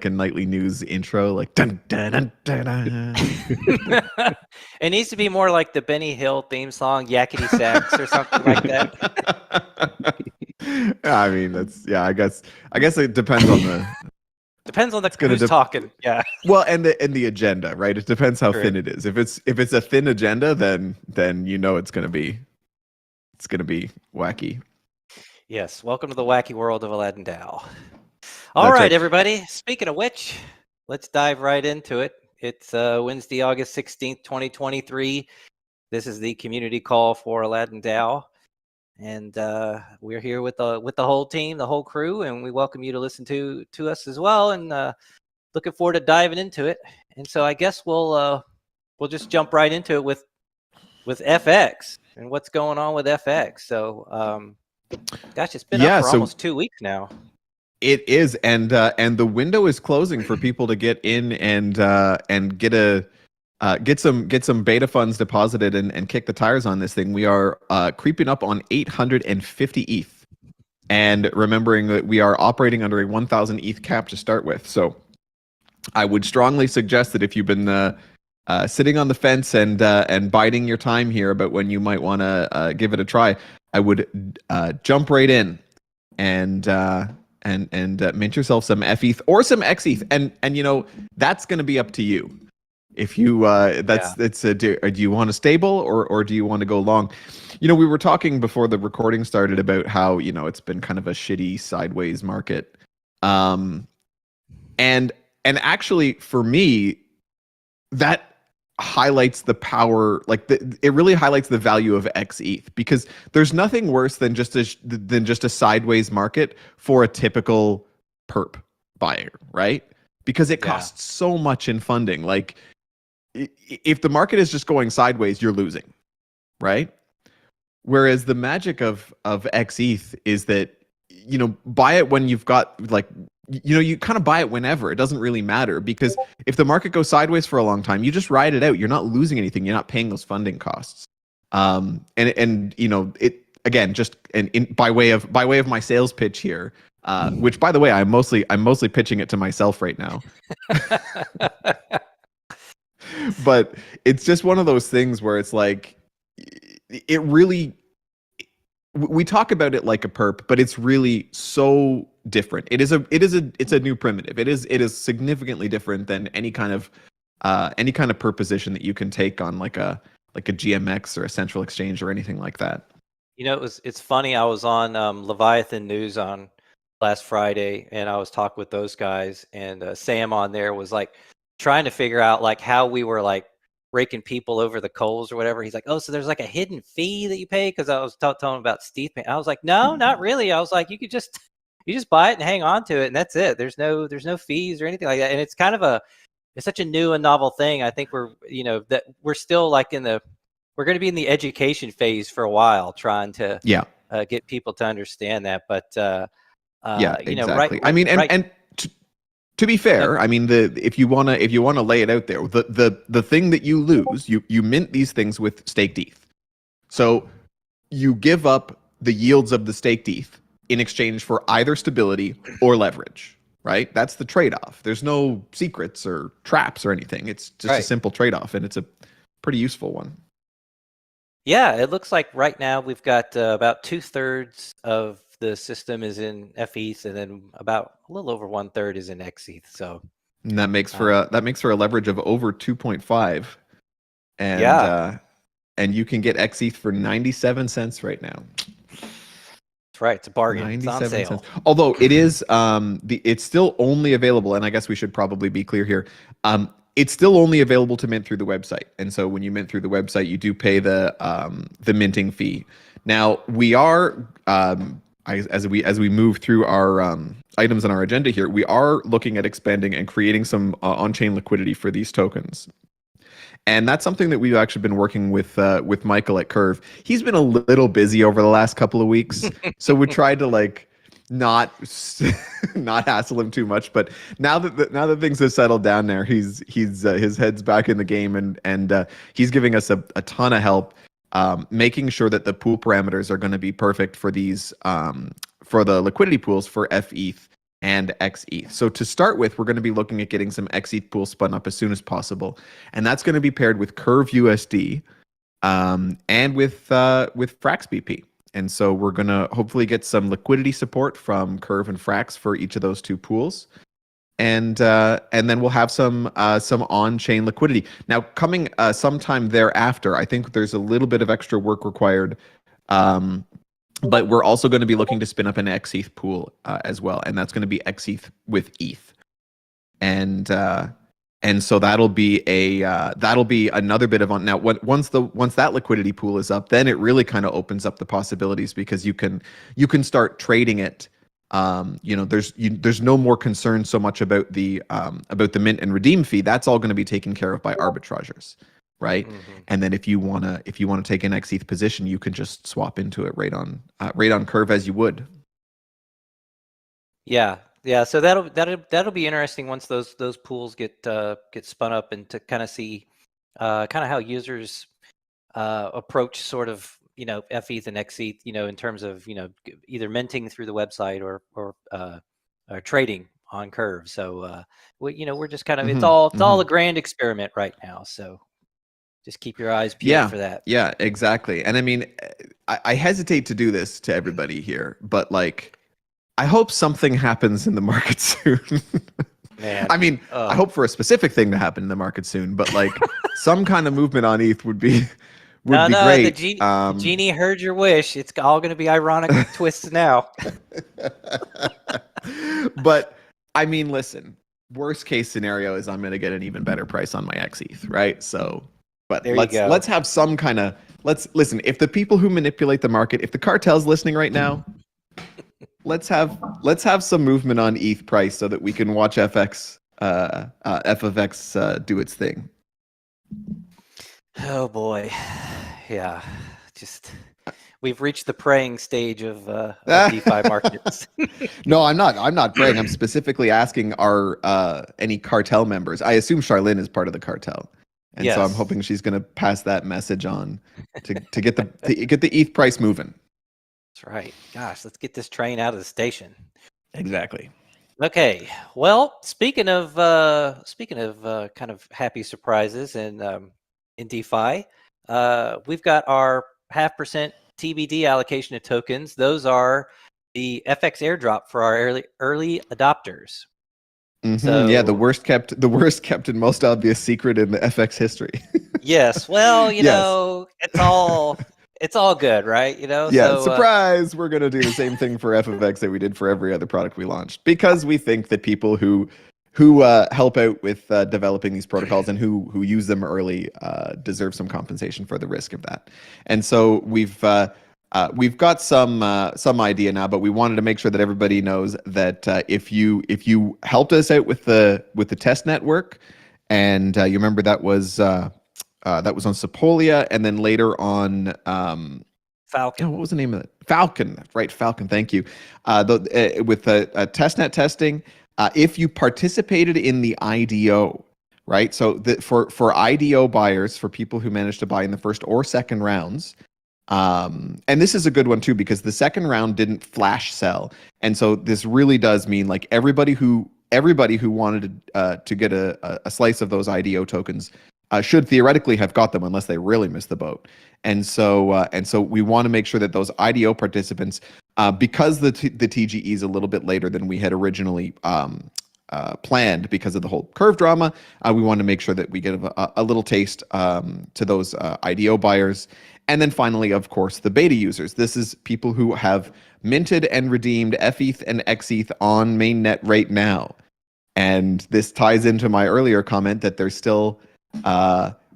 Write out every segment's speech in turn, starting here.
a nightly news intro, like dun dun dun dun. Dun. It needs to be more like the Benny Hill theme song, Yakety Sax, or something like that. I mean, I guess it depends on the who's talking. Yeah. Well, and the agenda, right? It depends how True. thin it is. If it's a thin agenda, then it's gonna be wacky. Yes. Welcome to the wacky world of Aladdin Dow. All right, everybody. Speaking of which, let's dive right into it. It's Wednesday, August 16th, 2023. This is the community call for Aladdin Dow. And we're here with the whole team, the whole crew, and we welcome you to listen to us as well. And looking forward to diving into it. And so I guess we'll just jump right into it with FX and what's going on with FX. So, gosh, it's been up for almost 2 weeks now. It is, and the window is closing for people to get in and get some beta funds deposited and kick the tires on this thing. We are creeping up on 850 ETH, and remembering that we are operating under a 1,000 ETH cap to start with. So I would strongly suggest that if you've been sitting on the fence and biding your time here about when you might want to give it a try, I would jump right in and mint yourself some FETH or some XETH, and that's going to be up to you. If you do you want to stable or do you want to go long? We were talking before the recording started about how it's been kind of a shitty sideways market, and actually for me that highlights the power, it really highlights the value of XETH, because there's nothing worse than just a sideways market for a typical perp buyer, right? Because it costs so much in funding. Like, if the market is just going sideways, you're losing, right? Whereas the magic of XETH is that buy it when you've got you kind of buy it whenever. It doesn't really matter, because if the market goes sideways for a long time, you just ride it out. You're not losing anything. You're not paying those funding costs. And it again, just by way of my sales pitch here, which, by the way, I'm mostly pitching it to myself right now. But it's just one of those things where it's like, it really, we talk about it like a perp, but it's really so different. It's a new primitive. It is significantly different than any kind of perp position that you can take on like a GMX or a central exchange or anything like that. It's funny. I was on Leviathan News on last Friday, and I was talking with those guys, and Sam on there was like trying to figure out like how we were like raking people over the coals or whatever. He's like, oh, so there's like a hidden fee that you pay? Because I was telling him about Steve. I was like, no, not really. I was like, you just buy it and hang on to it, and that's it. There's no fees or anything like that. And it's kind of it's such a new and novel thing. I think we're still like we're going to be in the education phase for a while, trying to get people to understand that. But exactly. I mean, and to be fair, I mean, if you wanna lay it out there, the thing that you lose, you mint these things with staked ETH. So you give up the yields of the staked ETH in exchange for either stability or leverage, right? That's the trade-off. There's no secrets or traps or anything. It's just a simple trade-off, and it's a pretty useful one. Yeah, it looks like right now we've got about 2/3 of the system is in FETH, and then about a little over 1/3 is in XETH. So, and that makes for a leverage of over 2.5, and you can get XETH for 97 cents right now. That's right, it's a bargain. It's on sale. Cents. Although it is it's still only available, and I guess we should probably be clear here. It's still only available to mint through the website, and so when you mint through the website, you do pay the minting fee. Now we are as we move through our items on our agenda here, we are looking at expanding and creating some on-chain liquidity for these tokens. And that's something that we've actually been working with Michael at Curve. He's been a little busy over the last couple of weeks, so we tried to not hassle him too much. But now that things have settled down there, his head's back in the game, and he's giving us a ton of help, making sure that the pool parameters are going to be perfect for these for the liquidity pools for FETH and XETH. So to start with, we're going to be looking at getting some XETH pools spun up as soon as possible, and that's going to be paired with Curve USD and with Frax BP. And so we're going to hopefully get some liquidity support from Curve and Frax for each of those two pools. And then we'll have some on-chain liquidity. Now, coming sometime thereafter, I think there's a little bit of extra work required, but we're also going to be looking to spin up an XETH pool as well, and that's going to be XETH with ETH, and so that'll be another bit of on. Now, once that liquidity pool is up, then it really kind of opens up the possibilities, because you can start trading it. There's no more concern so much about the mint and redeem fee. That's all going to be taken care of by arbitrageurs, right? Mm-hmm. And then if you wanna take an XETH position, you can just swap into it right on Curve as you would. Yeah. So that'll be interesting once those pools get spun up, and to kind of see kind of how users approach sort of FETH and XETH, in terms of either minting through the website or trading on Curve. So we're just kind of it's all a grand experiment right now. So just keep your eyes peeled for that. Yeah, exactly. And I mean, I hesitate to do this to everybody here, but like, I hope something happens in the market soon. Man, I mean, I hope for a specific thing to happen in the market soon, but like some kind of movement on ETH would be great. The genie heard your wish. It's all going to be ironic twists now. But I mean, listen, worst case scenario is I'm going to get an even better price on my XETH, right? So, but let's have some kind of, listen, if the people who manipulate the market, if the cartel's listening right now, let's have some movement on ETH price so that we can watch FX do its thing. Oh boy, yeah, just we've reached the praying stage of DeFi markets. No, I'm not praying. I'm specifically asking our any cartel members. I assume Charlene is part of the cartel, and yes. So I'm hoping she's going to pass that message on to get the ETH price moving. That's right. Gosh, let's get this train out of the station. Exactly. Okay. Well, speaking of kind of happy surprises and in DeFi, we've got our 0.5% TBD allocation of tokens. Those are the FX airdrop for our early adopters. Mm-hmm. So, yeah, the worst kept and most obvious secret in the FX history. Yes. Well, you know, it's all good, right? Yeah, so, surprise! We're going to do the same thing for FFX that we did for every other product we launched, because we think that people who help out with developing these protocols and who use them early deserve some compensation for the risk of that. And so we've got some idea now, but we wanted to make sure that everybody knows that if you helped us out with the test network, and you remember that was on Sepolia, and then later on Falcon. Oh, what was the name of it? Falcon, right? Falcon. Thank you. With testnet testing. If you participated in the IDO, right? So for IDO buyers, for people who managed to buy in the first or second rounds, and this is a good one too, because the second round didn't flash sell, and so this really does mean like everybody who wanted to get a slice of those IDO tokens should theoretically have got them, unless they really missed the boat. And so we want to make sure that those IDO participants, because the TGE is a little bit later than we had originally planned because of the whole Curve drama, we want to make sure that we get a little taste to those IDO buyers. And then finally, of course, the beta users. This is people who have minted and redeemed FETH and XETH on mainnet right now. And this ties into my earlier comment that there's still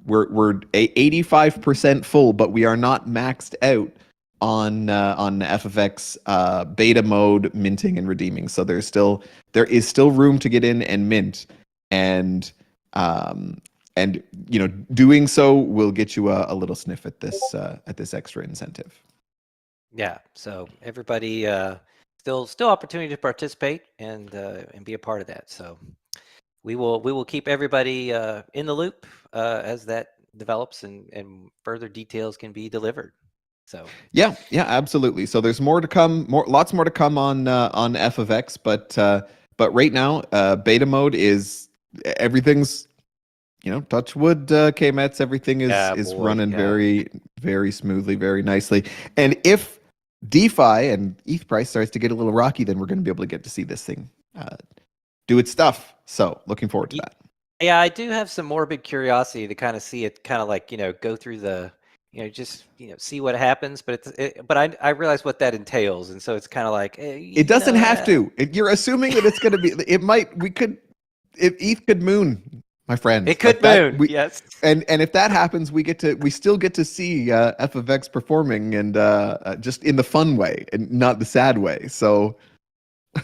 we're 85% full, but we are not maxed out on FFX beta mode minting and redeeming. So there is still room to get in and mint, and doing so will get you a little sniff at this extra incentive. Yeah. So everybody still opportunity to participate and be a part of that. So we will keep everybody in the loop as that develops and further details can be delivered. So yeah, absolutely. So there's more to come, lots more to come on FFX, but But right now, beta mode is everything's, touch wood, KMETs, everything Yeah, is boy. running Yeah. very, very smoothly, very nicely. And if DeFi and ETH price starts to get a little rocky, then we're going to be able to get to see this thing do its stuff. So looking forward to that. Yeah, I do have some morbid curiosity to kind of see it, kind of like go through the, just see what happens. But but I realize what that entails, and so it's kind of like It doesn't have to. You're assuming that it's going to be. It might. We could. If ETH could moon, my friend. It could moon. Yes. And if that happens, we still get to see F of X performing, and just in the fun way and not the sad way. So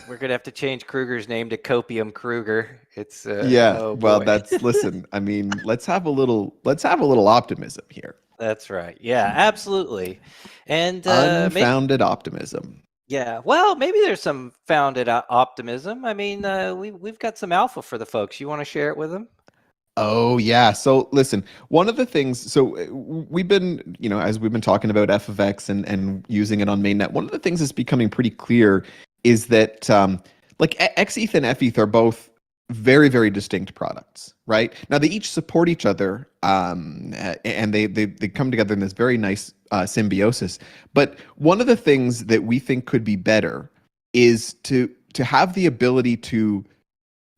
we're gonna have to change Kruger's name to Copium Kruger. It's yeah. oh, well, boy. listen. I mean, let's have a little optimism here. That's right. Yeah, absolutely. And unfounded optimism. Yeah, well, maybe there's some founded optimism. I mean, we've got some alpha for the folks. You want to share it with them? Oh yeah. So listen, one of the things. So we've been, as we've been talking about F of X and using it on mainnet. One of the things that's becoming pretty clear is that like XETH and FETH are both very, very distinct products, right? Now they each support each other, and they come together in this very nice symbiosis. But one of the things that we think could be better is to have the ability to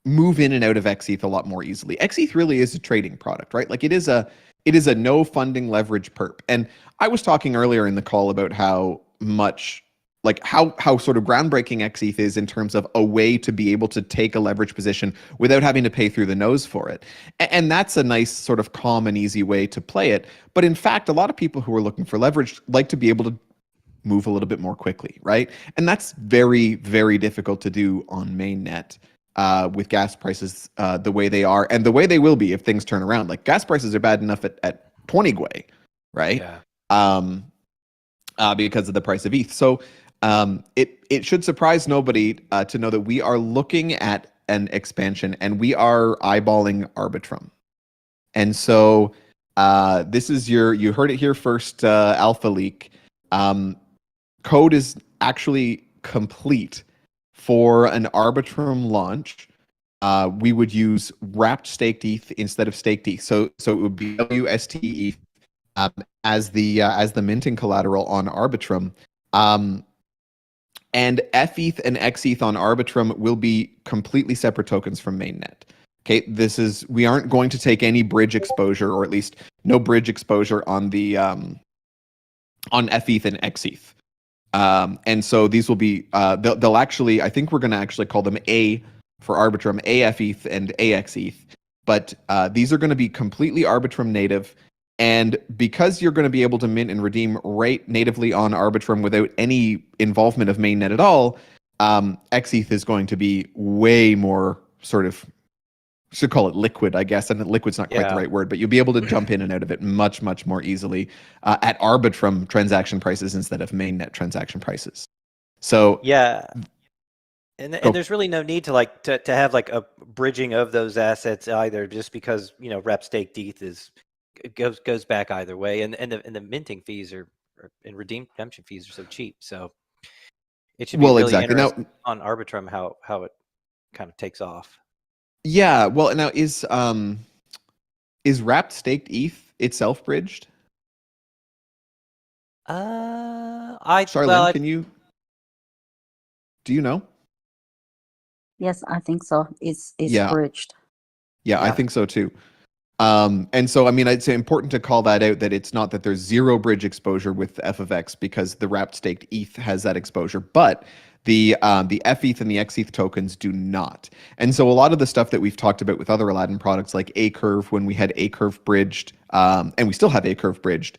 move in and out of XETH a lot more easily. XETH really is a trading product, right? Like it is a no funding leverage perp. And I was talking earlier in the call about how much, like how sort of groundbreaking XETH is in terms of a way to be able to take a leverage position without having to pay through the nose for it. And that's a nice sort of calm and easy way to play it. But in fact, a lot of people who are looking for leverage like to be able to move a little bit more quickly, right? And that's very, very difficult to do on mainnet. With gas prices the way they are and the way they will be if things turn around. Like gas prices are bad enough at 20 Gwei, right? Yeah. Because of the price of ETH. So it should surprise nobody to know that we are looking at an expansion and we are eyeballing Arbitrum. And so this is you heard it here first, Alpha Leak. Code is actually complete for an Arbitrum launch. We would use wrapped staked ETH instead of staked ETH. So it would be WST ETH as the minting collateral on Arbitrum. And FETH and XETH on Arbitrum will be completely separate tokens from mainnet. Okay, we aren't going to take any bridge exposure, or at least no bridge exposure on the on FETH and XETH. And so these will be, they'll actually, I think we're going to actually call them A for Arbitrum, AFETH and AXETH. But these are going to be completely Arbitrum native. And because you're going to be able to mint and redeem right natively on Arbitrum without any involvement of mainnet at all, XETH is going to be way more sort of, should call it liquid, I guess. And liquid's not quite the right word, but you'll be able to jump in and out of it much, much more easily at Arbitrum transaction prices instead of mainnet transaction prices. So yeah, and there's really no need to have like a bridging of those assets either, just because rep stake ETH goes back either way, and the minting fees and redemption fees are so cheap. So it should be really interesting on Arbitrum how it kind of takes off. Yeah, well, now is wrapped staked ETH itself bridged? Charlene, do you know? Yes, I think so. It's bridged. Yeah, I think so too. And so, I mean, it's important to call that out, that it's not that there's zero bridge exposure with F of X, because the wrapped staked ETH has that exposure, but the FETH and the XETH tokens do not. And so a lot of the stuff that we've talked about with other Aladdin products like Acurve, when we had Acurve bridged, and we still have Acurve bridged,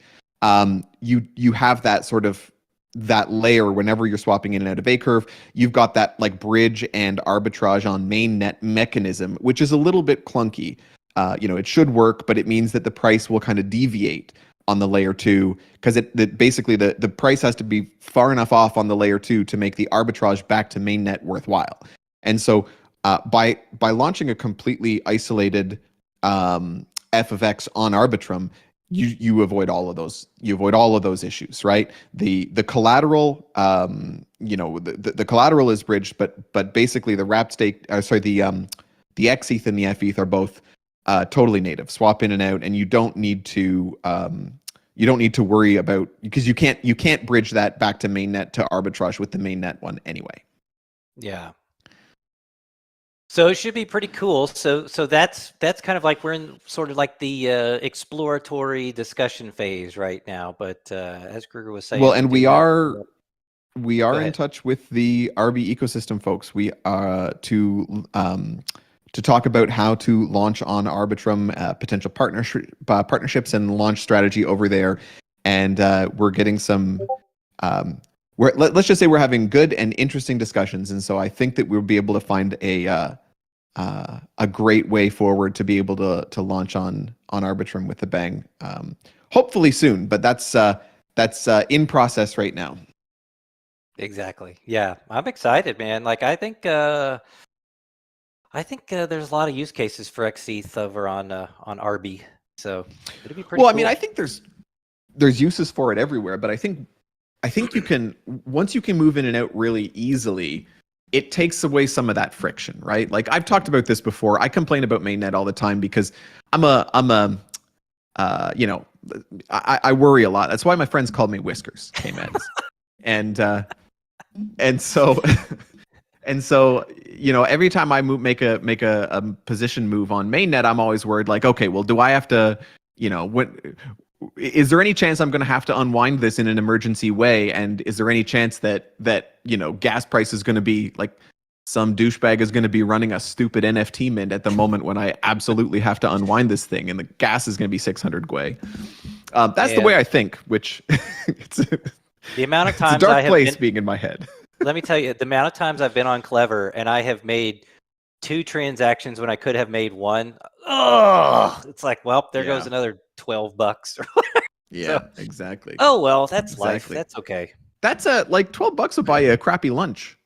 you have that sort of that layer whenever you're swapping in and out of Acurve, you've got that like bridge and arbitrage on mainnet mechanism, which is a little bit clunky. It should work, but it means that the price will kind of deviate on the layer 2, because basically the price has to be far enough off on the layer 2 to make the arbitrage back to mainnet worthwhile. And so by launching a completely isolated F of X on Arbitrum, you avoid all of those. You avoid all of those issues, right? The collateral, the collateral is bridged, but basically the wrapped stake, the XETH and the FETH are both totally native, swap in and out, and you don't need to worry about, because you can't bridge that back to mainnet to arbitrage with the mainnet one anyway. Yeah. So it should be pretty cool. So that's kind of like we're in sort of like the exploratory discussion phase right now. But as Kruger was saying, Well, and we are Go in ahead. touch with the RB ecosystem folks. We are to talk about how to launch on Arbitrum, potential partnerships and launch strategy over there. And we're getting some. Let's just say we're having good and interesting discussions, and so I think that we'll be able to find a great way forward to be able to launch on Arbitrum with a bang. Hopefully soon, but that's in process right now. Exactly. Yeah, I'm excited, man. Like I think there's a lot of use cases for XETH over on RB. So it'll be pretty. Well, cool. I mean, I think there's uses for it everywhere, but I think you can, once you can move in and out really easily, it takes away some of that friction, right? Like I've talked about this before. I complain about mainnet all the time because I worry a lot. That's why my friends call me Whiskers, K-Meds. and so every time I make a position move on mainnet, I'm always worried, like, okay, well, do I have to, is there any chance I'm going to have to unwind this in an emergency way? And is there any chance that gas price is going to be like, some douchebag is going to be running a stupid NFT mint at the moment when I absolutely have to unwind this thing, and the gas is going to be 600 Gwei? That's the way I think, which it's the amount of times it's a dark I have place being in my head. Let me tell you, the amount of times I've been on Clever and I have made 2 transactions when I could have made 1. Oh, it's like, well, there goes another $12. Yeah, exactly. Oh well, that's life. That's okay. That's like $12 will buy you a crappy lunch,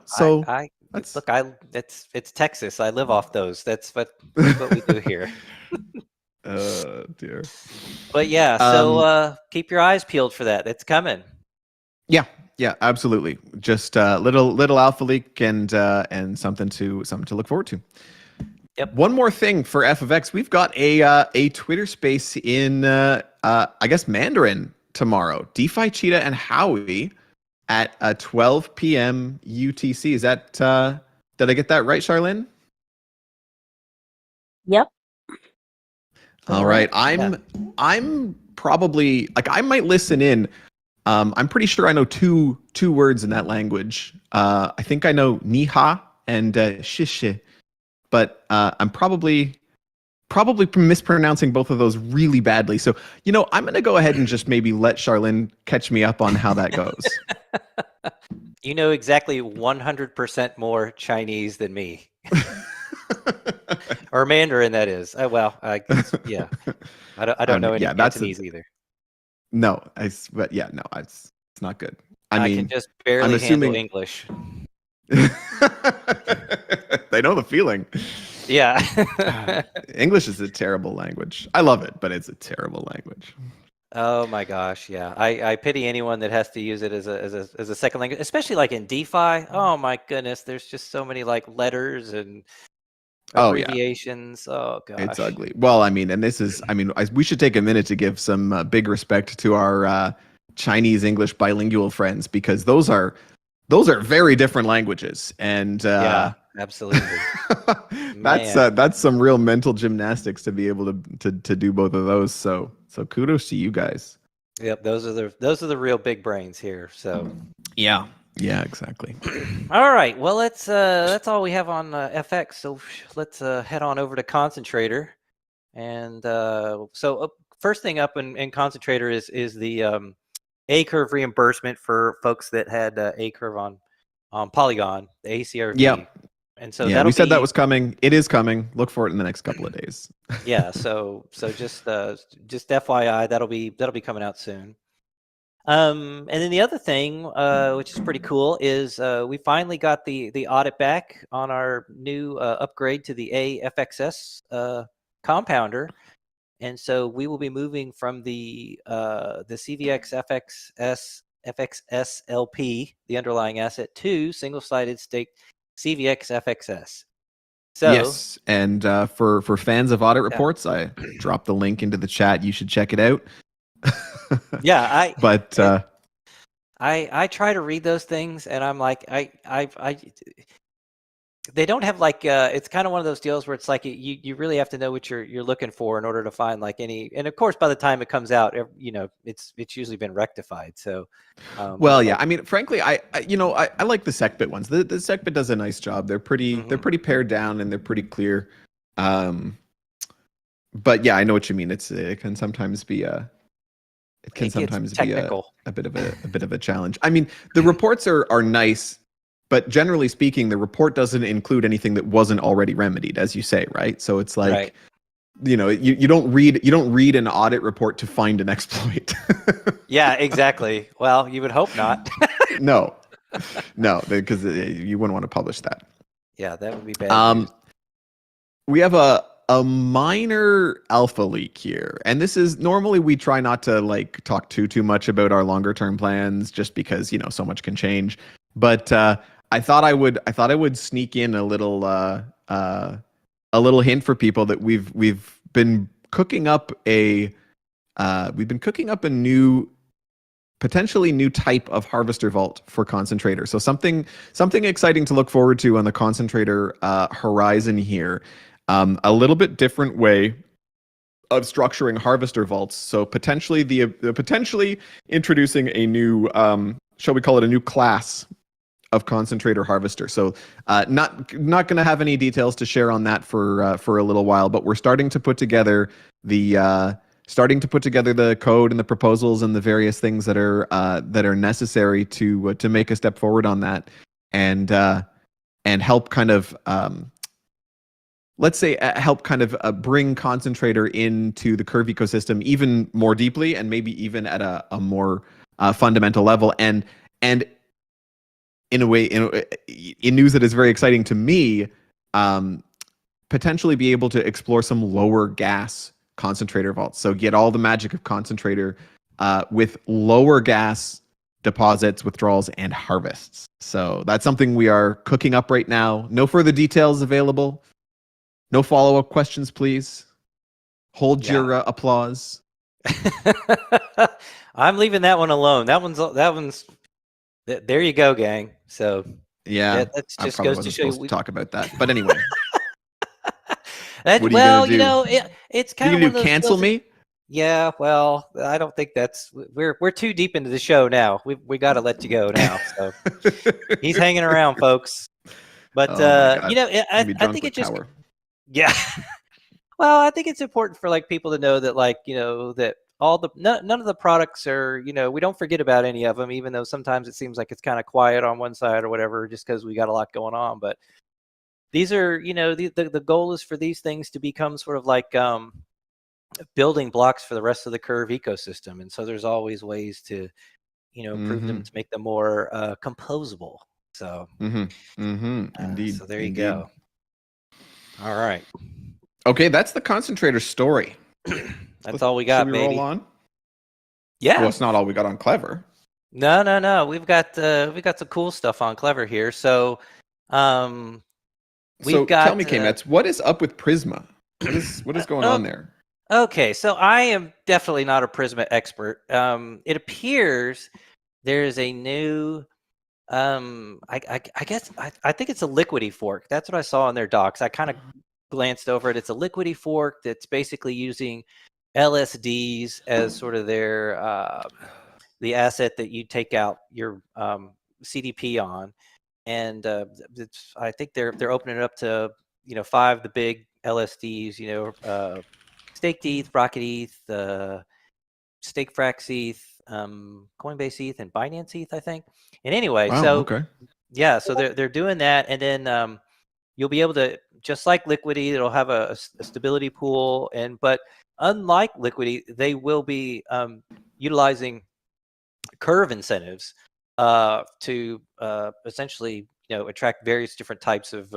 So it's Texas. I live off those. That's what we do here. Oh dear. But yeah, so keep your eyes peeled for that. It's coming. Yeah, absolutely. Just little alpha leak and something to look forward to. Yep. One more thing for FFX, we've got a Twitter space in I guess Mandarin tomorrow. DeFi Cheetah and Howie at 12 p.m. UTC. Is that did I get that right, Charlene? Yep. All right. I'm probably, like, I might listen in. I'm pretty sure I know two words in that language. I think I know Niha and Shishe, but I'm probably mispronouncing both of those really badly. So, I'm going to go ahead and just maybe let Charlene catch me up on how that goes. You know exactly 100% more Chinese than me. Or Mandarin, that is. Well, I guess, yeah. I don't know any Cantonese either. No, it's not good. I can just barely handle English. They know the feeling. Yeah. English is a terrible language. I love it, but it's a terrible language. Oh my gosh, yeah. I pity anyone that has to use it as a second language, especially like in DeFi. Oh my goodness, there's just so many like letters and abbreviations. Oh gosh, it's ugly. Well, we should take a minute to give some big respect to our Chinese English bilingual friends, because those are very different languages, and yeah, absolutely. that's some real mental gymnastics to be able to do both of those. So kudos to you guys. Yep, those are the real big brains here. So yeah, exactly. All right, well, that's all we have on FX. So let's head on over to Concentrator, and so first thing up in Concentrator is the A-Curve reimbursement for folks that had A-Curve on Polygon, the ACRV. Yeah. And so we said that was coming. It is coming. Look for it in the next couple of days. Yeah. So just FYI, that'll be coming out soon. And then the other thing, which is pretty cool, is we finally got the audit back on our new upgrade to the AFXS compounder. and so we will be moving from the CVX FXS LP, the underlying asset, to single-sided stake CVX FXS. So Yes, and for fans of audit Yeah. reports, I dropped the link into the chat. You should check it out. yeah, But I try to read those things, and I'm like, they don't have like it's kind of one of those deals where it's like you really have to know what you're looking for in order to find like any, and of course by the time it comes out, it's usually been rectified. So well, it's yeah. like, I mean, frankly, I like the SecBit ones. The SecBit does a nice job. They're pretty pared down and they're pretty clear. But yeah, I know what you mean. It can sometimes be a it gets technical. a bit of a challenge. I mean, the reports are nice, but generally speaking, the report doesn't include anything that wasn't already remedied, as you say, right? So it's like, Right. you don't read an audit report to find an exploit. Yeah, exactly. Well, you would hope not. No, because you wouldn't want to publish that. Yeah, that would be bad news. We have a minor alpha leak here, and this is normally we try not to like talk too much about our longer term plans, just because so much can change. But I thought I would sneak in a little hint for people that we've been cooking up a new, potentially new type of harvester vault for concentrator. So something exciting to look forward to on the concentrator horizon here. A little bit different way of structuring harvester vaults. So potentially potentially introducing a new, shall we call it a new class of concentrator harvester. So not going to have any details to share on that for a little while, but we're starting to put together the code and the proposals and the various things that are necessary to make a step forward on that, and help kind of let's say help kind of bring concentrator into the Curve ecosystem even more deeply, and maybe even at a more fundamental level, and in a way, in news that is very exciting to me, potentially be able to explore some lower gas concentrator vaults. So get all the magic of concentrator with lower gas deposits, withdrawals, and harvests. So that's something we are cooking up right now. No further details available. No follow-up questions, please. Hold your applause. I'm leaving that one alone. That one's there you go, gang. So yeah, that's I just probably goes to wasn't show you. supposed to talk about that, but anyway. What are you gonna do? It's You kind of gonna one of those cancel deals me? Yeah, well, I don't think we're too deep into the show now. We got to let you go now. So he's hanging around, folks. But Oh my God. I Be drunk think with it just power. yeah. Well, I think it's important for like people to know that that none of the products are, we don't forget about any of them, even though sometimes it seems like it's kind of quiet on one side or whatever, just because we got a lot going on. But these are, the goal is for these things to become sort of like building blocks for the rest of the Curve ecosystem. And so there's always ways to, improve them to make them more composable. So, Indeed. So there you go. All right. Okay, that's the concentrator story. That's all we got, Should we baby. roll on? Yeah. Well, it's not all we got on Clever. No. We've got some cool stuff on Clever here. So, tell me, K-Mets, what is up with Prisma? What is going on there? Okay, so I am definitely not a Prisma expert. It appears there is a new, I guess I think it's a Liquidity fork. That's what I saw in their docs. I kind of glanced over it. It's a Liquidity fork that's basically using LSDs as sort of their the asset that you take out your CDP on, and I think they're opening it up to 5 of the big LSDs. Staked ETH, Rocket ETH, Stake Frax ETH, Coinbase ETH, and Binance ETH, I think. And anyway, okay. Yeah, so they're doing that, and then you'll be able to, just like Liquidity, it'll have a stability pool, but unlike Liquidity, they will be utilizing Curve incentives to essentially attract various different types of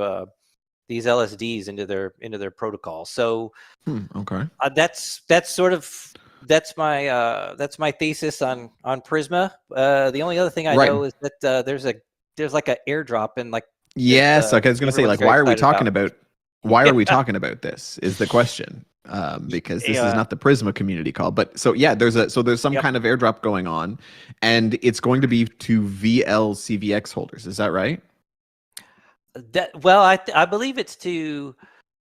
these LSDs into their protocol. So Okay. that's sort of that's my thesis on Prisma. The only other thing I Right. know is that there's like an airdrop and like Yes, that, like I was going to say, everyone's like, very why are we excited talking about. why are we Yeah. talking about this is the question. Because this is Yeah. not the Prisma community call, but so yeah, there's some Yep. kind of airdrop going on, and it's going to be to VLCVX holders. Is that right? Well, I believe it's to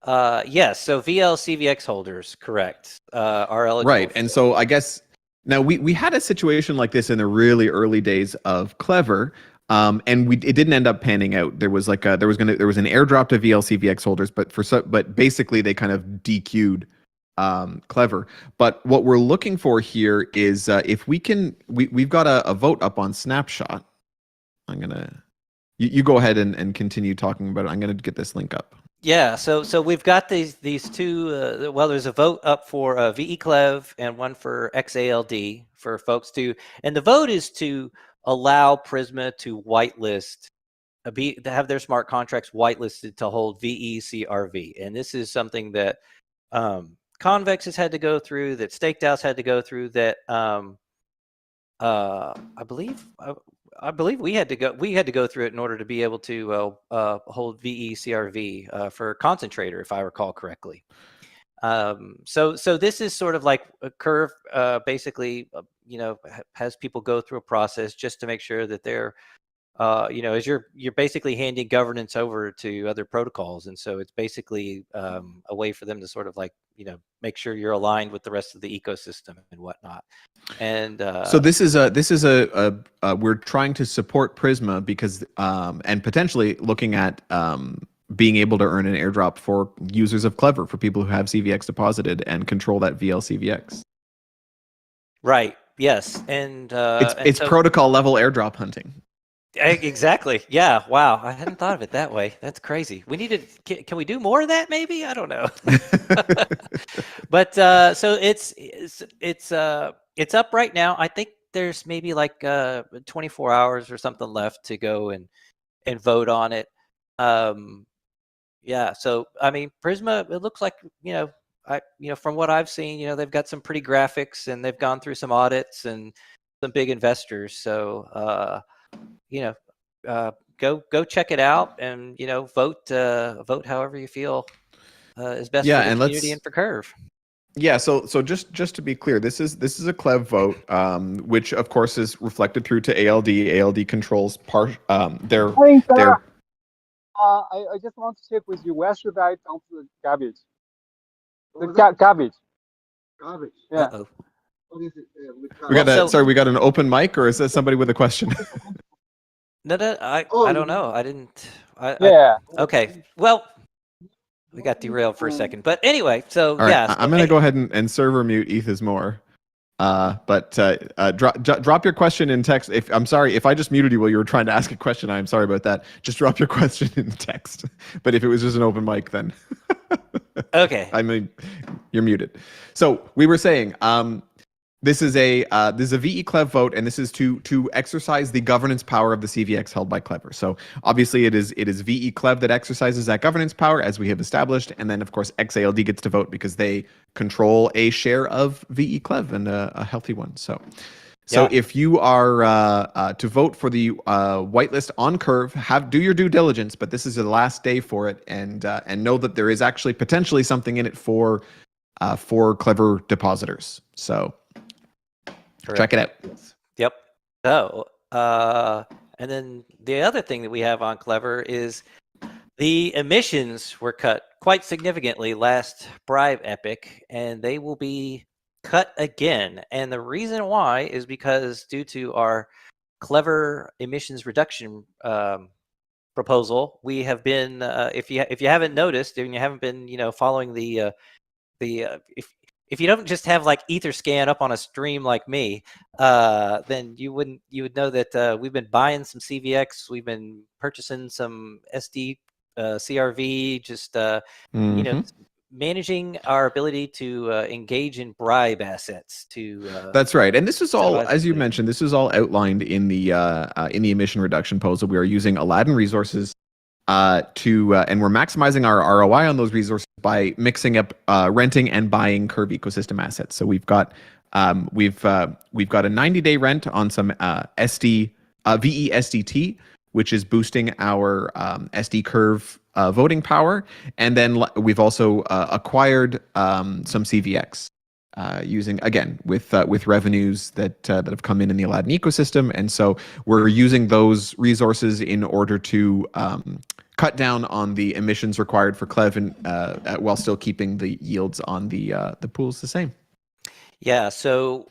yes. So VLCVX holders, correct, are eligible. Right. And so I guess now we had a situation like this in the really early days of Clever. And it didn't end up panning out. There was like there was an airdrop to VLCVX holders, but basically they kind of DQ'd Clever. But what we're looking for here is if we've got a vote up on Snapshot. I'm gonna you go ahead and continue talking about it. I'm gonna get this link up. Yeah, so we've got these two. Well, there's a vote up for VeClev and one for XALD for folks to, and the vote is to allow Prisma to whitelist, to have their smart contracts whitelisted to hold VeCRV, and this is something that Convex has had to go through, that Stakedhouse had to go through, that I believe we had to go through it in order to be able to hold VeCRV for concentrator, if I recall correctly. So this is sort of like a curve, basically, has people go through a process just to make sure that they're, as you're basically handing governance over to other protocols, and so it's basically a way for them to sort of like make sure you're aligned with the rest of the ecosystem and whatnot. And so this is a we're trying to support Prisma because and potentially looking at being able to earn an airdrop for users of Clever, for people who have CVX deposited and control that VLCVX. Right. Yes. And it's protocol level airdrop hunting. Exactly. Yeah. Wow. I hadn't thought of it that way. That's crazy. We need to. Can we do more of that? Maybe. I don't know. But so it's up right now. I think there's maybe like 24 hours or something left to go and vote on it. Yeah. So I mean, Prisma. It looks like from what I've seen, they've got some pretty graphics and they've gone through some audits and some big investors. So. Go check it out and vote however you feel is best for the community and for Curve. Yeah, so just to be clear, this is a Clev vote, which of course is reflected through to ALD. ALD controls their. I just want to check with you. Where should I dump the garbage? Garbage. Garbage. Yeah. Uh-oh. What is it? We got an open mic, or is that somebody with a question? No, I don't know. I didn't. Okay. Well, we got derailed for a second, but anyway. So right, yeah, I'm gonna go ahead and server mute Ethos Moore. But drop your question in text. I'm sorry if I just muted you while you were trying to ask a question. I'm sorry about that. Just drop your question in text. But if it was just an open mic, then okay. I mean, you're muted. So we were saying, this is a VeClev vote, and this is to exercise the governance power of the CVX held by Clever. So obviously it is VeClev that exercises that governance power, as we have established, and then of course XALD gets to vote because they control a share of VeClev, and a healthy one. So if you are to vote for the whitelist on Curve, do your due diligence, but this is the last day for it, and know that there is actually potentially something in it for Clever depositors. So. Correct. Check it out. Yep. So, and then the other thing that we have on Clever is the emissions were cut quite significantly last Bribe Epic, and they will be cut again. And the reason why is because due to our Clever emissions reduction proposal, we have been, if you haven't noticed and you haven't been, following if you don't just have like Etherscan up on a stream like me, then you would know that we've been buying some CVX, we've been purchasing some SD CRV, just managing our ability to engage in bribe assets. That's right, and this is all, as you mentioned, this is all outlined in the emission reduction proposal. We are using Aladdin Resources and we're maximizing our ROI on those resources by mixing up renting and buying Curve ecosystem assets. So we've got we've got a 90-day rent on some VE-SDT, which is boosting our SD Curve voting power, and then we've also acquired some CVX. Using again with revenues that have come in the Aladdin ecosystem, and so we're using those resources in order to cut down on the emissions required for Clev, and while still keeping the yields on the pools the same. Yeah, so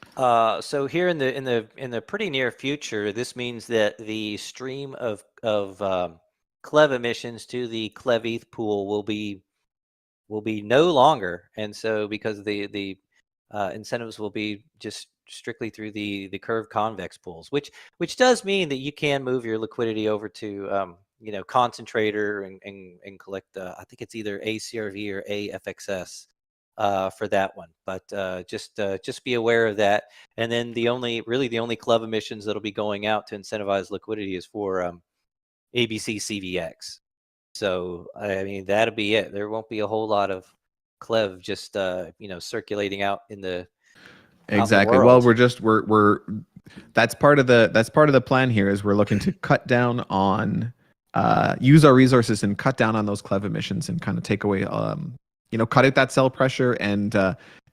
here in the pretty near future, this means that the stream of Clev emissions to the Clev ETH pool will be no longer, and so because the incentives will be just strictly through the Curve convex pools, which does mean that you can move your liquidity over to Concentrator and collect I think it's either ACRV or AFXS for that one, but just be aware of that. And then the only Clev emissions that'll be going out to incentivize liquidity is for ABC CVX. So I mean that'll be it. There won't be a whole lot of Clev just circulating out in the exactly. Well, we're that's part of the plan here, is we're looking to cut down on use our resources and cut down on those Clev emissions and kind of take away cut out that sell pressure and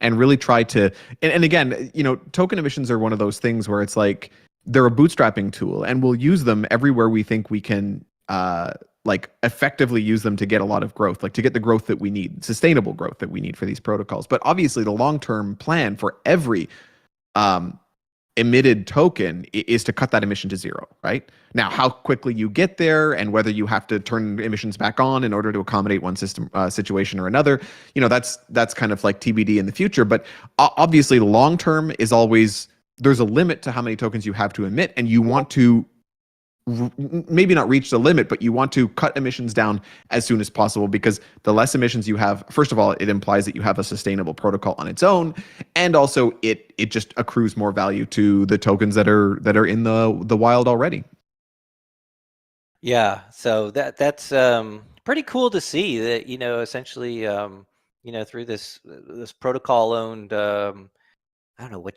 really try to and again, token emissions are one of those things where it's like they're a bootstrapping tool, and we'll use them everywhere we think we can effectively use them to get a lot of growth, to get the growth that we need, sustainable growth that we need for these protocols. But obviously the long-term plan for every emitted token is to cut that emission to zero, right? Now, how quickly you get there and whether you have to turn emissions back on in order to accommodate one system situation or another, that's kind of like TBD in the future. But obviously the long-term is always, there's a limit to how many tokens you have to emit, and you want to maybe not reach the limit, but you want to cut emissions down as soon as possible, because the less emissions you have, first of all, it implies that you have a sustainable protocol on its own, and also it just accrues more value to the tokens that are in the wild already. Yeah, so that's pretty cool to see that essentially through this protocol owned I don't know what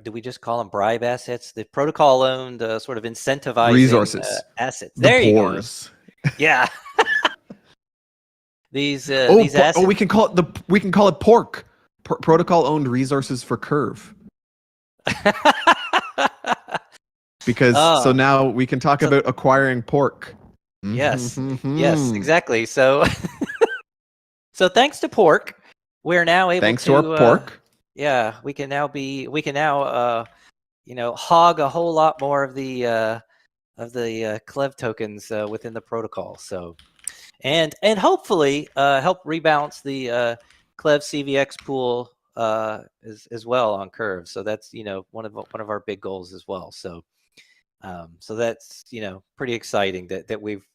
do we just call them bribe assets? The protocol owned sort of incentivizing resources, assets. The there you pores. go. Yeah. these assets. We can call it pork. Protocol owned resources for Curve. Because so now we can talk about acquiring pork. Yes. Yes, exactly. So so thanks to pork, we're now able to our pork. Yeah, we can now hog a whole lot more of the Clev tokens within the protocol. So, and hopefully help rebalance the Clev CVX pool as well on Curve. So that's one of our big goals as well. So, so that's pretty exciting that we've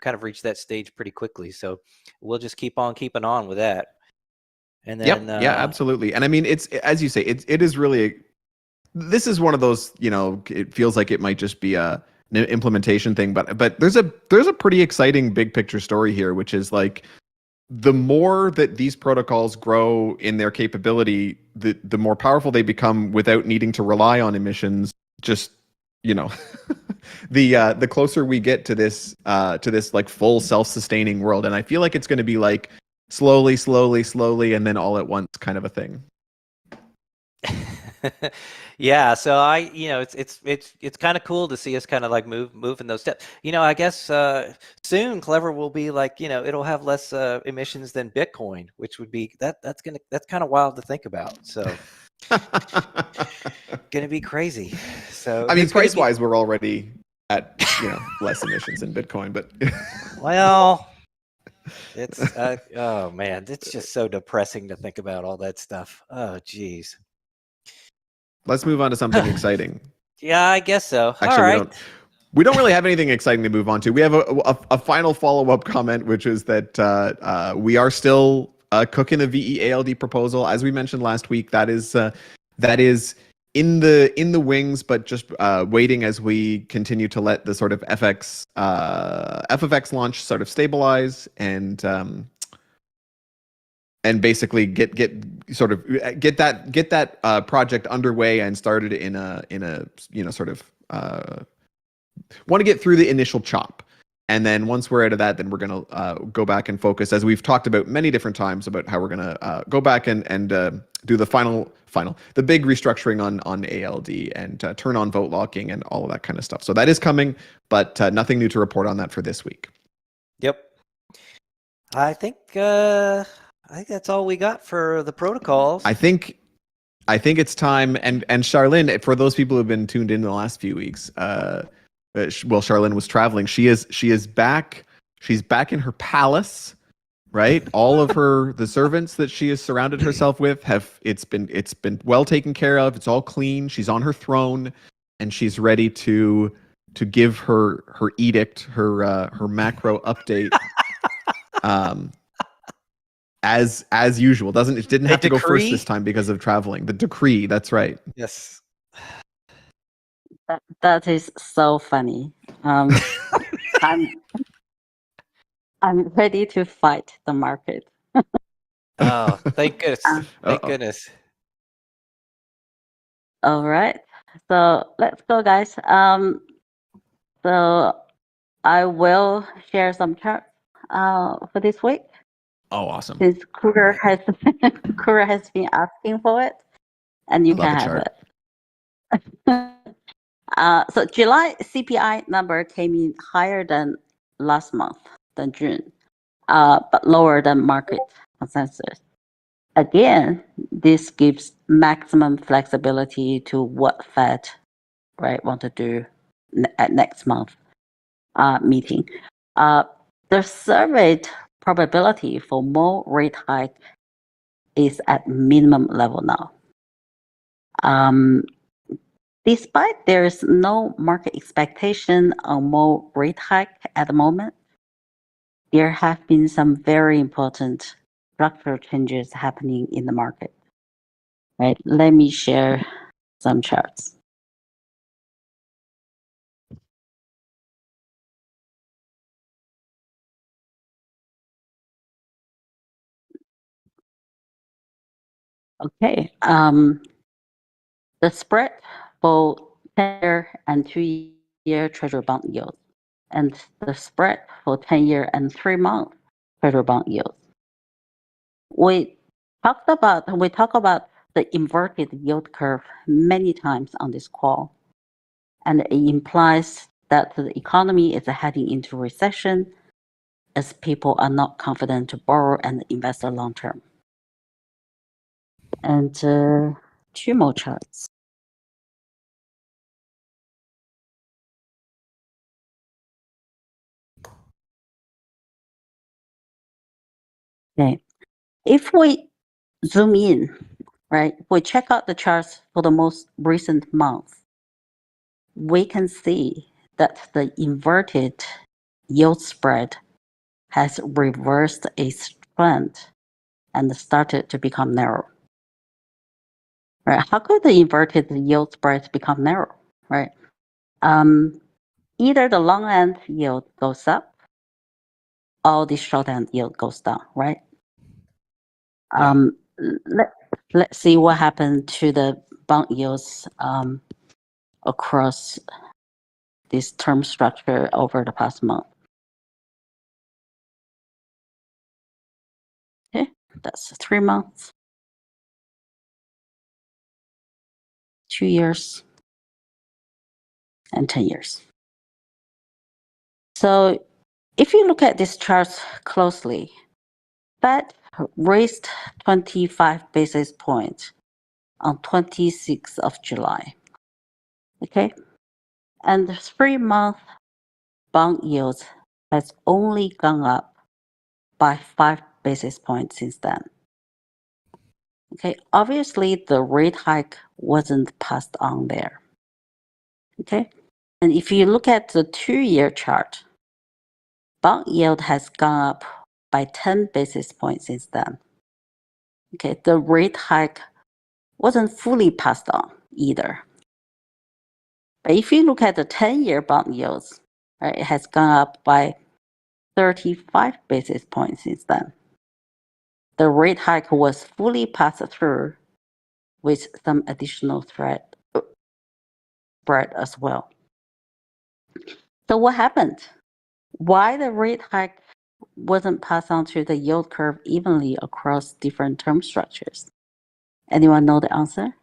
kind of reached that stage pretty quickly. So we'll just keep on keeping on with that. And then, yeah, absolutely. And I mean, it's, as you say, it is really, this is one of those, it feels like it might just be an implementation thing, but there's a pretty exciting big picture story here, which is like, the more that these protocols grow in their capability, the more powerful they become without needing to rely on emissions. Just, the closer we get to this like full self-sustaining world. And I feel like it's going to be like, slowly, and then all at once kind of a thing. Yeah, so it's kind of cool to see us kind of like moving those steps. I guess soon Clever will be like, it'll have less emissions than Bitcoin, which would be that's kind of wild to think about. So gonna be crazy. So I mean, price wise, we're already at less emissions than Bitcoin, but well. It's oh man, it's just so depressing to think about all that stuff. Oh geez. Let's move on to something exciting. Yeah, I guess so. Actually, all right. We don't really have anything exciting to move on to. We have a final follow-up comment, which is that we are still cooking the VE-ALD proposal. As we mentioned last week, that is in the wings, but just waiting as we continue to let the sort of FFX launch sort of stabilize and basically get that project underway and started in a sort of want to get through the initial chop. And then once we're out of that, then we're going to go back and focus, as we've talked about many different times, about how we're going to go back and do the the big restructuring on ALD and turn on vote locking and all of that kind of stuff. So that is coming, but nothing new to report on that for this week. Yep. I think that's all we got for the protocols. I think it's time. And Charlene, for those people who have been tuned in the last few weeks, Charlene was traveling. She is back. She's back in her palace, right? All of the servants that she has surrounded herself with it's been well taken care of. It's all clean. She's on her throne, and she's ready to give her edict, her macro update. As usual. It didn't have to go first this time because of traveling. The decree, that's right. Yes. That is so funny. I'm ready to fight the market. Oh, thank goodness. Thank goodness. All right. So let's go, guys. So I will share some charts for this week. Oh, awesome. Since Kruger has been asking for it, and you can have it. So July CPI number came in higher than last month, than June, but lower than market consensus. Again, this gives maximum flexibility to what Fed, want to do at next month meeting. The surveyed probability for more rate hike is at minimum level now. Despite there is no market expectation on more rate hike at the moment, there have been some very important structural changes happening in the market. Right? Let me share some charts. Okay. The spread for 10-year and 2-year Treasury bond yields, and the spread for 10-year and 3-month Treasury bond yields. We talk about the inverted yield curve many times on this call, and it implies that the economy is heading into recession as people are not confident to borrow and invest long term. And 2 more charts. Okay, if we zoom in, we check out the charts for the most recent month, we can see that the inverted yield spread has reversed its trend and started to become narrow. Right? How could the inverted yield spread become narrow? Right? Either the long end yield goes up, or the short end yield goes down. Right? Yeah. Let's see what happened to the bond yields across this term structure over the past month. Okay, that's 3 months, 2 years, and 10 years. So if you look at these charts closely, Fed raised 25 basis points on 26th of July. Okay, and the 3-month bond yields has only gone up by 5 basis points since then. Okay, obviously the rate hike wasn't passed on there. Okay, and if you look at the 2-year chart, bond yield has gone up by 10 basis points since then. Okay, the rate hike wasn't fully passed on. either. But if you look at the 10-year bond yields, right, it has gone up by 35 basis points since then. The rate hike was fully passed through with some additional spread as well. So what happened? Why the rate hike wasn't passed on to the yield curve evenly across different term structures? Anyone know the answer?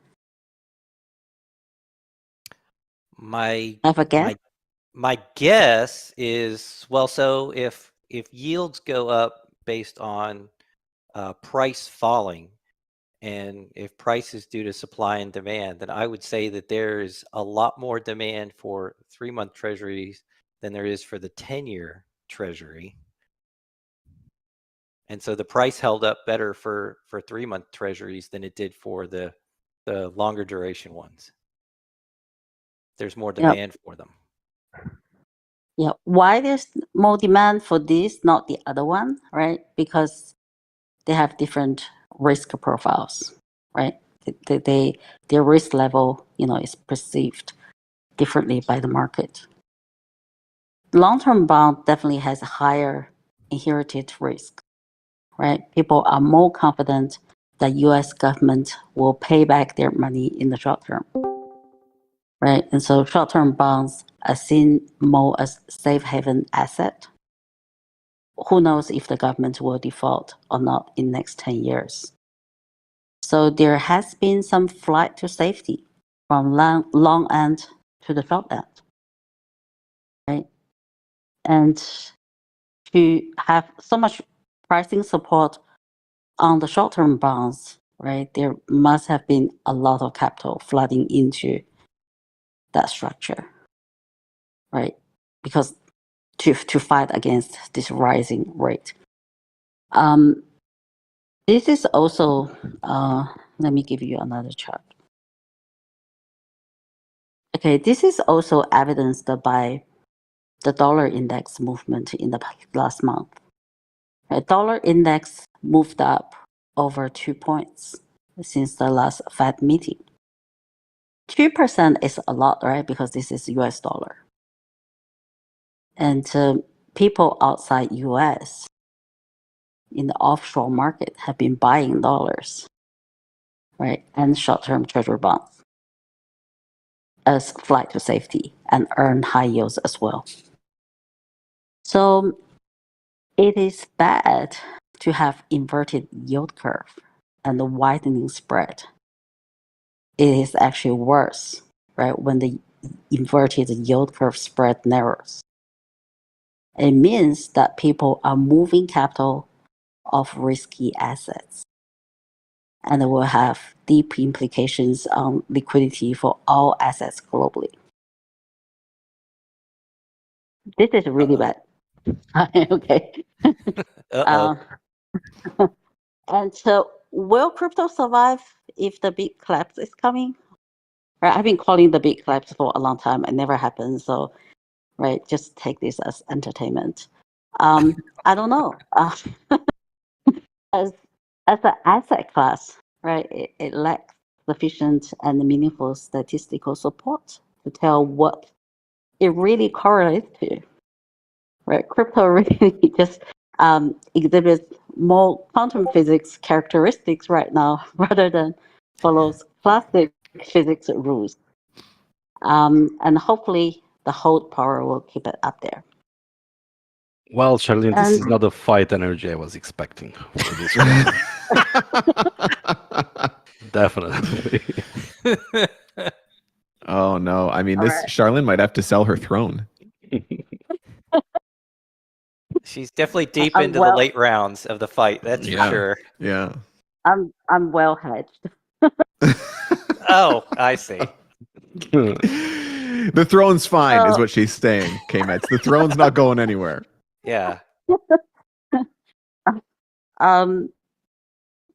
My Have a guess? my guess is, well, so if yields go up based on price falling, and if price is due to supply and demand, then I would say that there's a lot more demand for 3-month treasuries than there is for the 10-year treasury. And so the price held up better for 3-month treasuries than it did for the longer duration ones. There's more Yep. demand for them. Yeah. Why there's more demand for this, not the other one, right? Because they have different risk profiles, right? Their risk level, is perceived differently by the market. Long-term bond definitely has a higher inherited risk, right? People are more confident that U.S. government will pay back their money in the short term, right? And so short-term bonds are seen more as safe haven asset. Who knows if the government will default or not in next 10 years? So there has been some flight to safety from long end to the short end, right? And to have so much pricing support on the short-term bonds, right? There must have been a lot of capital flooding into that structure, right? Because to fight against this rising rate. This is also, let me give you another chart. Okay, this is also evidenced by the dollar index movement in the last month. The dollar index moved up over 2 points since the last Fed meeting. 2% is a lot, right? Because this is US dollar. And people outside US in the offshore market have been buying dollars, right? And short-term treasury bonds as flight to safety and earn high yields as well. So it is bad to have inverted yield curve and the widening spread. It is actually worse, right? When the inverted yield curve spread narrows. It means that people are moving capital off risky assets. And it will have deep implications on liquidity for all assets globally. This is really bad. Okay. Uh-oh. And so, will crypto survive if the big collapse is coming? Right, I've been calling the big collapse for a long time. It never happened. So, right, just take this as entertainment. I don't know. As an asset class, right, it lacks sufficient and meaningful statistical support to tell what it really correlates to. Right, crypto really just exhibits more quantum physics characteristics right now rather than follows classic physics rules. And hopefully the hold power will keep it up there. Well, Charlene, this is And not the fight energy I was expecting for this one. Definitely. Oh no! I mean, All this right. Charlene might have to sell her throne. She's definitely deep I'm into the well- late rounds of the fight. That's Yeah. for sure. Yeah. I'm well hedged. Oh, I see. The throne's fine, is Oh. what she's saying. K-Mets. The throne's not going anywhere. Yeah.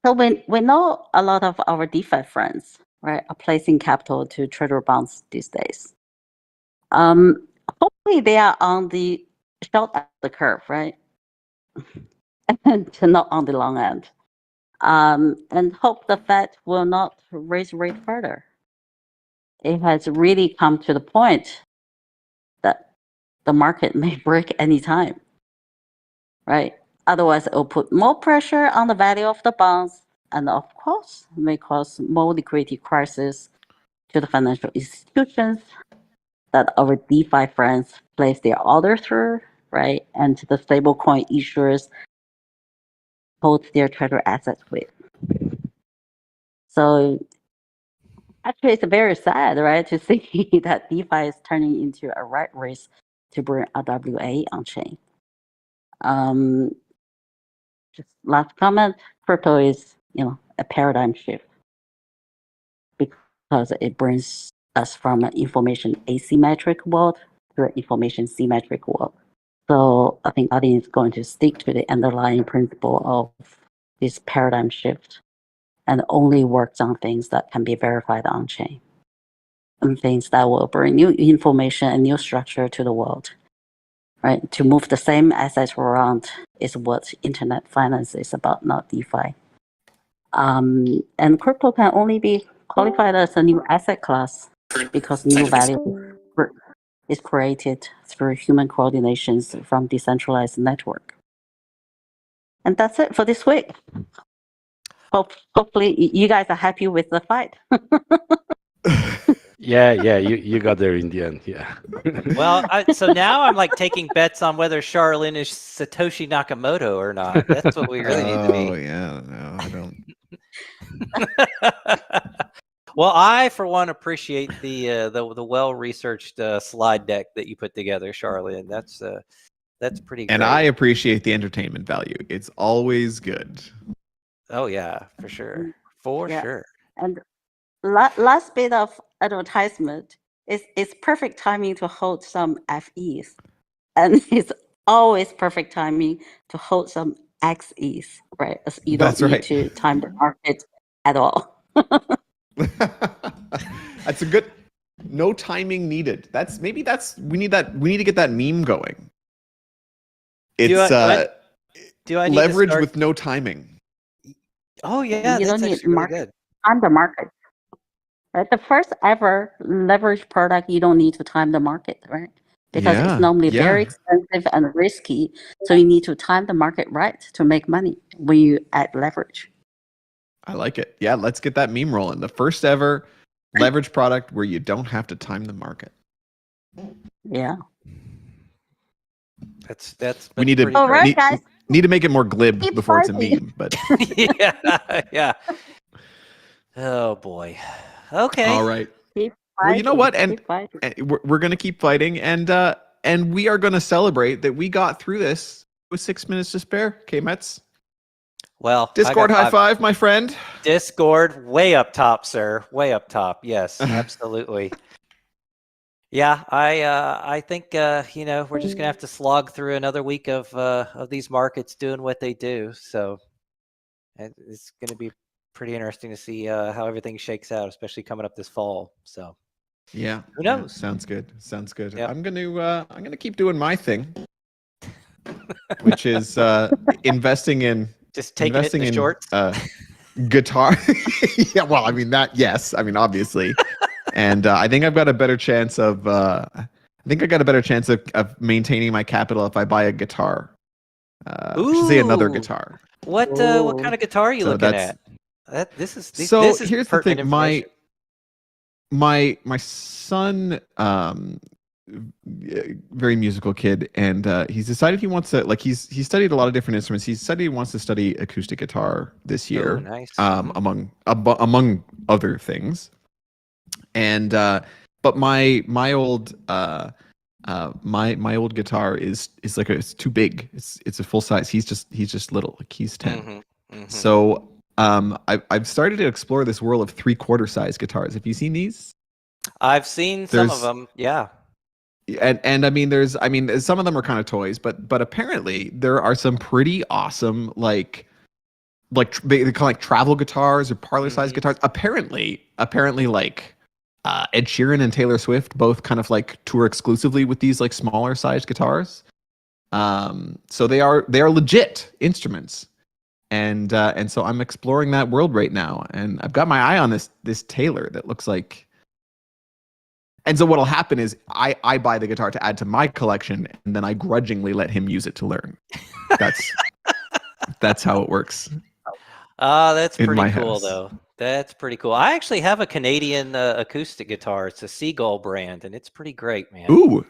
So we know a lot of our DeFi friends, right, are placing capital to treasury bonds these days. Hopefully they are on the short end of the curve, right, and not on the long end. And hope the Fed will not raise rate further. it has really come to the point that the market may break anytime, right? Otherwise, it will put more pressure on the value of the bonds, and of course, may cause more liquidity crisis to the financial institutions that our DeFi friends place their order through, right? And to the stablecoin issuers hold their treasury assets with. So actually, it's very sad, right, to see that DeFi is turning into a rat race to bring RWA on chain. Just last comment: crypto is, a paradigm shift because it brings us from an information asymmetric world to an information symmetric world. So I think Adi is going to stick to the underlying principle of this paradigm shift and only works on things that can be verified on chain and things that will bring new information and new structure to the world. Right? To move the same assets around is what internet finance is about, not DeFi. And crypto can only be qualified as a new asset class because new value is created through human coordinations from decentralized network. And that's it for this week. Hopefully you guys are happy with the fight. Yeah, you got there in the end. Yeah. Well, so now I'm like taking bets on whether Charlene is Satoshi Nakamoto or not. That's what we really need to Oh be. yeah, no, I don't. Well, I for one appreciate the well researched slide deck that you put together, Charlene. That's pretty great. And I appreciate the entertainment value. It's always good. Oh yeah, for sure, for Yeah. sure. And last bit of advertisement is it's perfect timing to hold some FEs, and it's always perfect timing to hold some XEs, right? As you don't That's need right. to time the market at all. That's a good. No timing needed. We need to get that meme going. It's Do I need to leverage start- with no timing. Oh yeah, You that's don't need actually really market. good. Time the market. Right? The first ever leverage product, you don't need to time the market, right? Because Yeah, it's normally yeah. very expensive and risky. So you need to time the market right to make money when you add leverage. I like it. Yeah, let's get that meme rolling. The first ever leverage product where you don't have to time the market. Yeah. That's We need to pretty All right, need, guys. need to make it more glib Keep before it's a fighting. meme. But yeah. Oh boy. Okay. all right. Keep Well, you know fighting. what? And Keep fighting. we're gonna keep fighting, and we are gonna celebrate that we got through this with 6 minutes to spare. K-Mets. Well, I Discord got high five, my friend. Discord way up top, sir. Way up top. Yes, absolutely. Yeah, I think we're just gonna have to slog through another week of these markets doing what they do. So it's gonna be pretty interesting to see how everything shakes out, especially coming up this fall. So Yeah. Who yeah, knows? sounds good. Sounds good. Yep. I'm gonna keep doing my thing, which is investing in just taking it in the shorts. Guitar. Yeah, well, I mean that. Yes, I mean obviously, and I think I've got a better chance of. I think I got a better chance of maintaining my capital if I buy a guitar. I should say another Ooh. guitar. What kind of guitar are you So looking that's- at? This is So here's the pertinent thing. My information. my son, very musical kid, and he's decided he wants to he's studied a lot of different instruments. He's decided he wants to study acoustic guitar this year. Oh, nice. Among other things. And but my old my old guitar is like it's too big. It's a full size. He's just little. Like he's 10. Mhm, mhm. So I've started to explore this world of 3/4 size guitars. Have you seen these? I've seen some of There's- them. Yeah. And I mean some of them are kind of toys, but apparently there are some pretty awesome they call like travel guitars or parlor size Mhm. guitars. Apparently like Ed Sheeran and Taylor Swift both kind of like tour exclusively with these like smaller sized guitars. So they are legit instruments. And so I'm exploring that world right now, and I've got my eye on this Taylor that looks like And so what'll happen is I buy the guitar to add to my collection, and then I grudgingly let him use it to learn. That's how it works. That's In pretty my cool, house. though. That's pretty cool. I actually have a Canadian acoustic guitar. It's a Seagull brand, and it's pretty great, man. Ooh.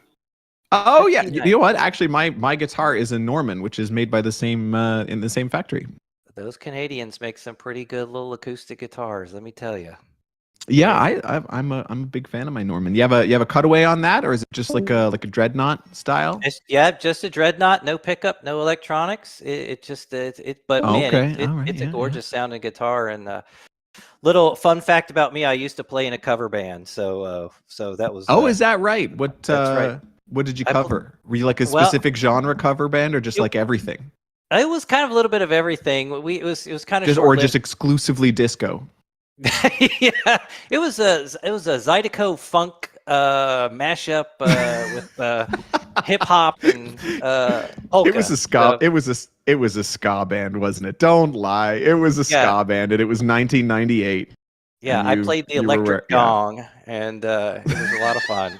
Oh That's yeah, pretty you nice. know what? Actually, my guitar is a Norman, which is made by the same in the same factory. Those Canadians make some pretty good little acoustic guitars, let me tell you. Yeah, I'm a big fan of my Norman. You have a cutaway on that, or is it just like a dreadnought style? Yeah, just a dreadnought, no pickup, no electronics. It just but Oh, man, okay. All right. it's a Yeah, yeah. gorgeous sounding guitar. And little fun fact about me, I used to play in a cover band, so that was. Oh, is that right? That's right. What did you I bel- cover? Were you like a Well- specific genre cover band, or just It- like everything? It was kind of a little bit of everything. It was kind of Just or short-lived. just exclusively disco? Yeah, it was a Zydeco funk mashup with hip hop and polka. It was a ska. It was a ska band, wasn't it? Don't lie. It was a Yeah. ska band, and it was 1998. Yeah, and I you- played the you were electric yeah. gong, and it was a lot of fun.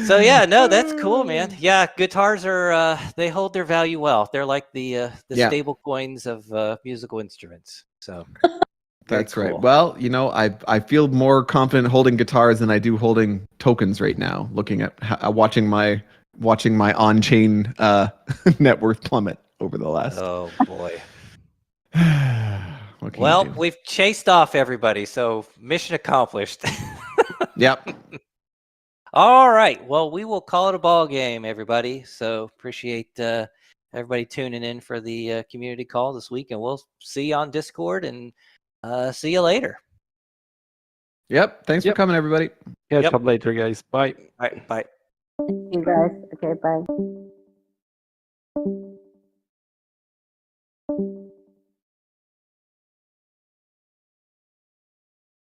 So yeah, no, that's cool, man. Yeah, guitars are they hold their value well. They're like the Yeah. stable coins of musical instruments. So That's very right. cool. Well, I feel more confident holding guitars than I do holding tokens right now. Looking at watching my on-chain net worth plummet over the last. Oh boy. What can Well, you do? we've chased off everybody, so mission accomplished. Yep. All right. Well, we will call it a ball game, everybody. So appreciate everybody tuning in for the community call this week, and we'll see you on Discord and see you later. Yep. Thanks for Yep. coming, everybody. Catch Yep. up later, guys. Bye. All right. Bye. Thank you guys. Okay, bye.